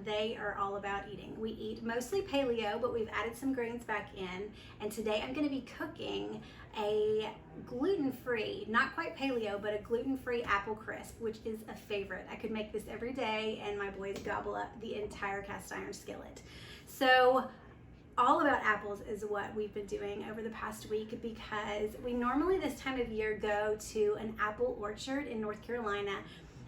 they are all about eating. We eat mostly paleo, but we've added some grains back in. And today I'm gonna be cooking a gluten-free, not quite paleo, but a gluten-free apple crisp, which is a favorite. I could make this every day and my boys gobble up the entire cast iron skillet. So all about apples is what we've been doing over the past week, because we normally this time of year go to an apple orchard in North Carolina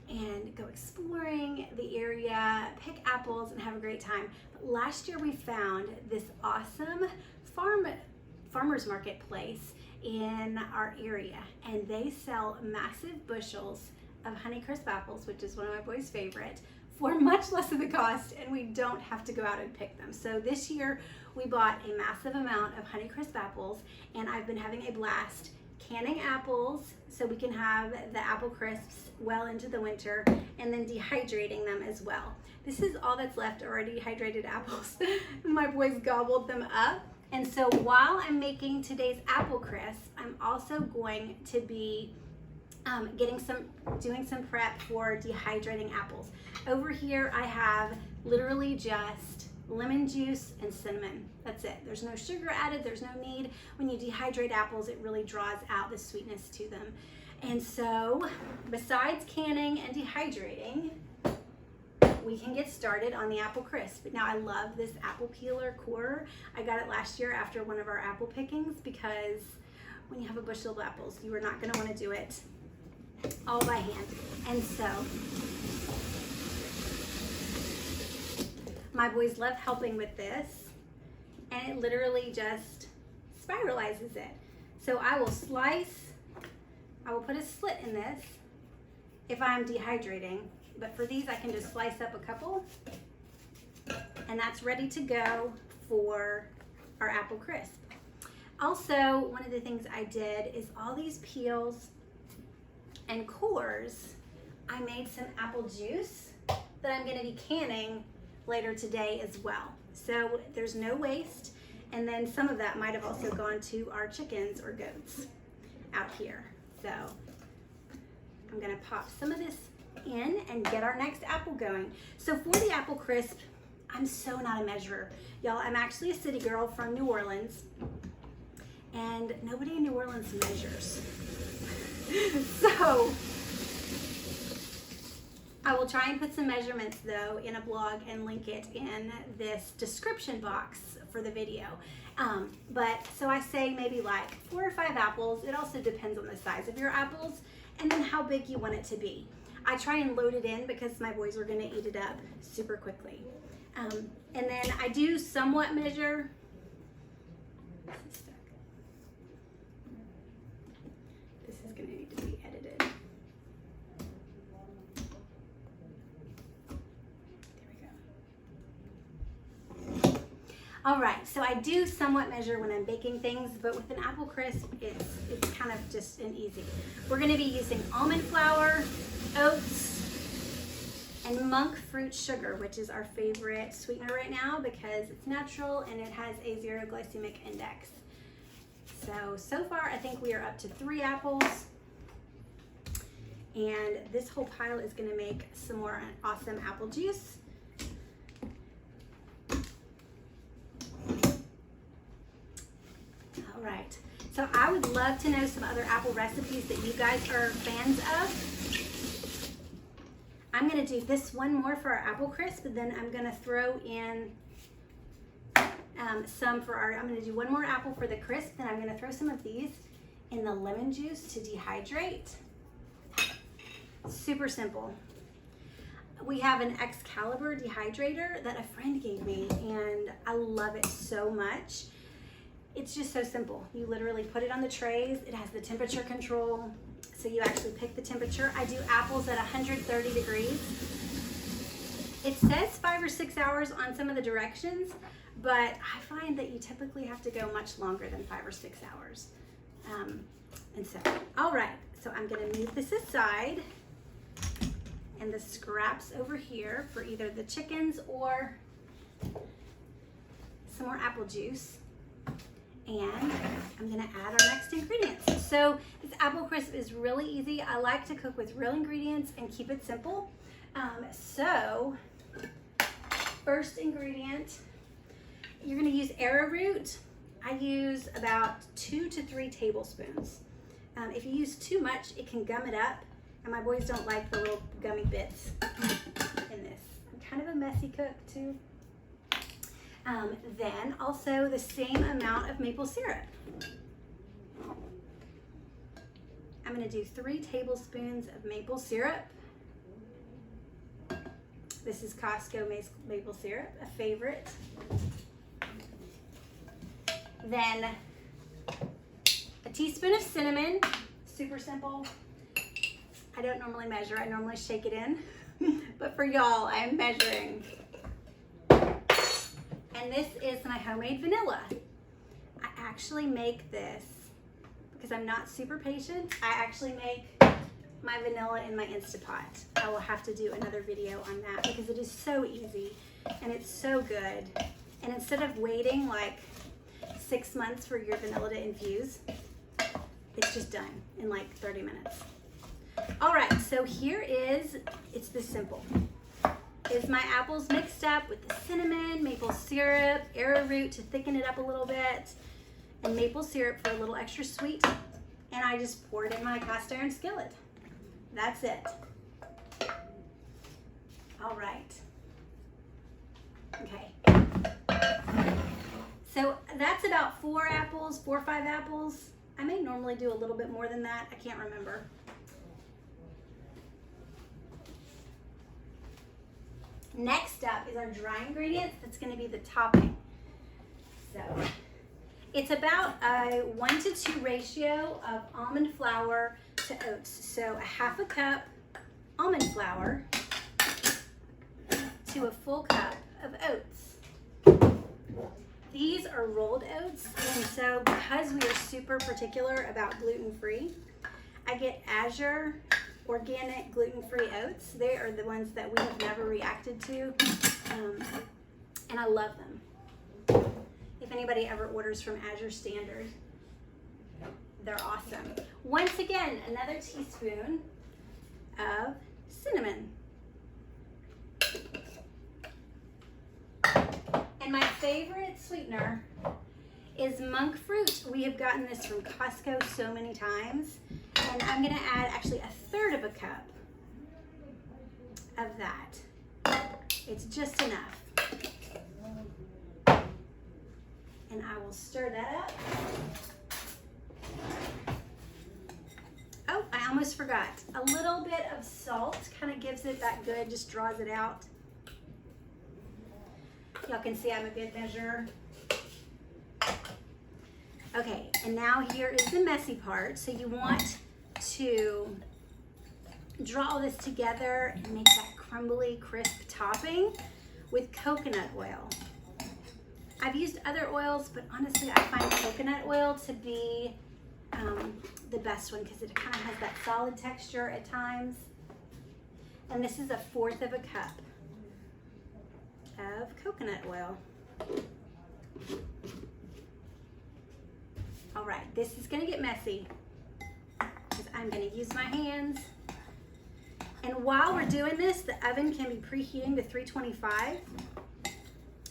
and go exploring the area, pick apples, and have a great time. But last year we found this awesome farmer's market place in our area, and they sell massive bushels of Honeycrisp apples, which is one of my boys' favorite, for much less of the cost, and we don't have to go out and pick them. So this year we bought a massive amount of Honeycrisp apples, and I've been having a blast canning apples so we can have the apple crisps well into the winter, and then dehydrating them as well. This is all that's left are our dehydrated apples. My boys gobbled them up. And so while I'm making today's apple crisp, I'm also going to be doing some prep for dehydrating apples. Over here I have literally just lemon juice and cinnamon. That's it. There's no sugar added. There's no need. When you dehydrate apples, it really draws out the sweetness to them. And so besides canning and dehydrating, we can get started on the apple crisp. Now I love this apple peeler core. I got it last year after one of our apple pickings, because when you have a bushel of apples, you are not going to want to do it all by hand. And so my boys love helping with this, and it literally just spiralizes it. So I will put a slit in this if I'm dehydrating, but for these I can just slice up a couple, and that's ready to go for our apple crisp. Also, one of the things I did is all these peels and cores, I made some apple juice that I'm gonna be canning later today as well. So there's no waste, and then some of that might have also gone to our chickens or goats out here. So I'm gonna pop some of this in and get our next apple going. So for the apple crisp, I'm so not a measurer. Y'all, I'm actually a city girl from New Orleans, and nobody in New Orleans measures. So I will try and put some measurements though in a blog and link it in this description box for the video. But so I say maybe like 4 or 5 apples. It also depends on the size of your apples and then how big you want it to be. I try and load it in because my boys are gonna eat it up super quickly. And then I do somewhat measure. This is gonna need to be edited. There we go. All right, so I do somewhat measure when I'm baking things, but with an apple crisp, it's kind of just an easy. We're gonna be using almond flour, oats, and monk fruit sugar, which is our favorite sweetener right now because it's natural and it has a 0 glycemic index. So far I think we are up to 3 apples, and this whole pile is gonna make some more awesome apple juice. All right, so I would love to know some other apple recipes that you guys are fans of. I'm gonna do this one more for our apple crisp, and then I'm gonna throw in I'm gonna do one more apple for the crisp, then I'm gonna throw some of these in the lemon juice to dehydrate. Super simple. We have an Excalibur dehydrator that a friend gave me, and I love it so much. It's just so simple. You literally put it on the trays. It has the temperature control, so you actually pick the temperature. I do apples at 130 degrees. It says 5 or 6 hours on some of the directions, but I find that you typically have to go much longer than 5 or 6 hours. All right, so I'm gonna move this aside, and the scraps over here for either the chickens or some more apple juice. And I'm gonna add our next ingredients. So this apple crisp is really easy. I like to cook with real ingredients and keep it simple. So First ingredient, you're gonna use arrowroot. I use about 2 to 3 tablespoons. If you use too much, it can gum it up, and my boys don't like the little gummy bits in this. I'm kind of a messy cook too. Then also the same amount of maple syrup. I'm gonna do 3 tablespoons of maple syrup. This is Costco maple syrup, a favorite. Then a teaspoon of cinnamon, super simple. I don't normally measure, I normally shake it in, but for y'all, I'm measuring. And this is my homemade vanilla. I actually make this because I'm not super patient. I actually make my vanilla in my Instapot. I will have to do another video on that because it is so easy and it's so good. And instead of waiting like 6 months for your vanilla to infuse, it's just done in like 30 minutes. All right, so here is, it's this simple. Is my apples mixed up with the cinnamon, maple syrup, arrowroot to thicken it up a little bit, and maple syrup for a little extra sweet. And I just pour it in my cast iron skillet. That's it. All right. Okay. So that's about 4 or 5 apples. I may normally do a little bit more than that. I can't remember. Next up is our dry ingredients. That's going to be the topping. So it's about a 1 to 2 ratio of almond flour to oats. So a 1/2 cup almond flour to a full cup of oats. These are rolled oats, and so because we are super particular about gluten-free, I get Azure organic gluten-free oats. They are the ones that we have never reacted to, and I love them. If anybody ever orders from Azure Standard, they're awesome. Once again, another teaspoon of cinnamon. And my favorite sweetener is monk fruit. We have gotten this from Costco so many times. And I'm gonna add actually 1/3 cup of that. It's just enough. And I will stir that up. Oh, I almost forgot. A little bit of salt kind of gives it that good, just draws it out. Y'all can see I'm a good measurer. Okay, and now here is the messy part. So you want to draw all this together and make that crumbly, crisp topping with coconut oil. I've used other oils, but honestly, I find coconut oil to be the best one because it kind of has that solid texture at times. And this is a 1/4 cup of coconut oil. All right, this is gonna get messy because I'm gonna use my hands. And while we're doing this, the oven can be preheating to 325.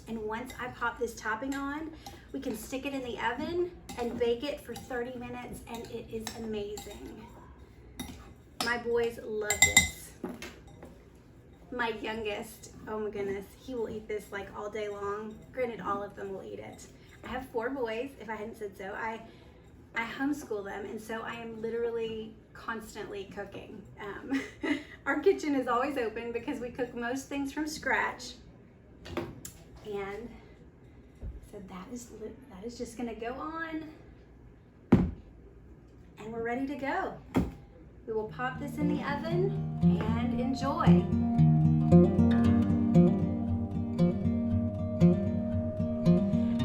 And once I pop this topping on, we can stick it in the oven and bake it for 30 minutes, and it is amazing. My boys love this. My youngest, oh my goodness, he will eat this like all day long. Granted, all of them will eat it. I have 4 boys, if I hadn't said so. I homeschool them, and so I am literally constantly cooking. Our kitchen is always open because we cook most things from scratch. And so that is just gonna go on, and we're ready to go. We will pop this in the oven and enjoy.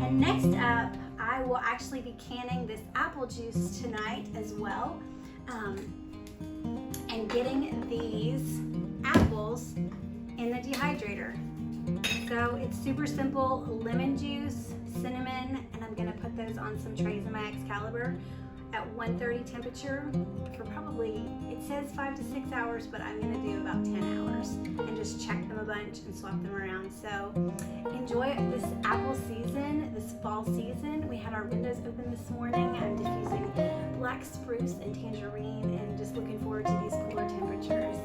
And next up, I will actually be canning this apple juice tonight as well, and getting these apples in the dehydrator. So it's super simple: lemon juice, cinnamon, and I'm gonna put those on some trays in my Excalibur at 130 temperature for probably, it's says 5 to 6 hours, but I'm gonna do about 10 hours and just check them a bunch and swap them around. So enjoy this apple season, this fall season. We had our windows open this morning. I'm diffusing black spruce and tangerine and just looking forward to these cooler temperatures.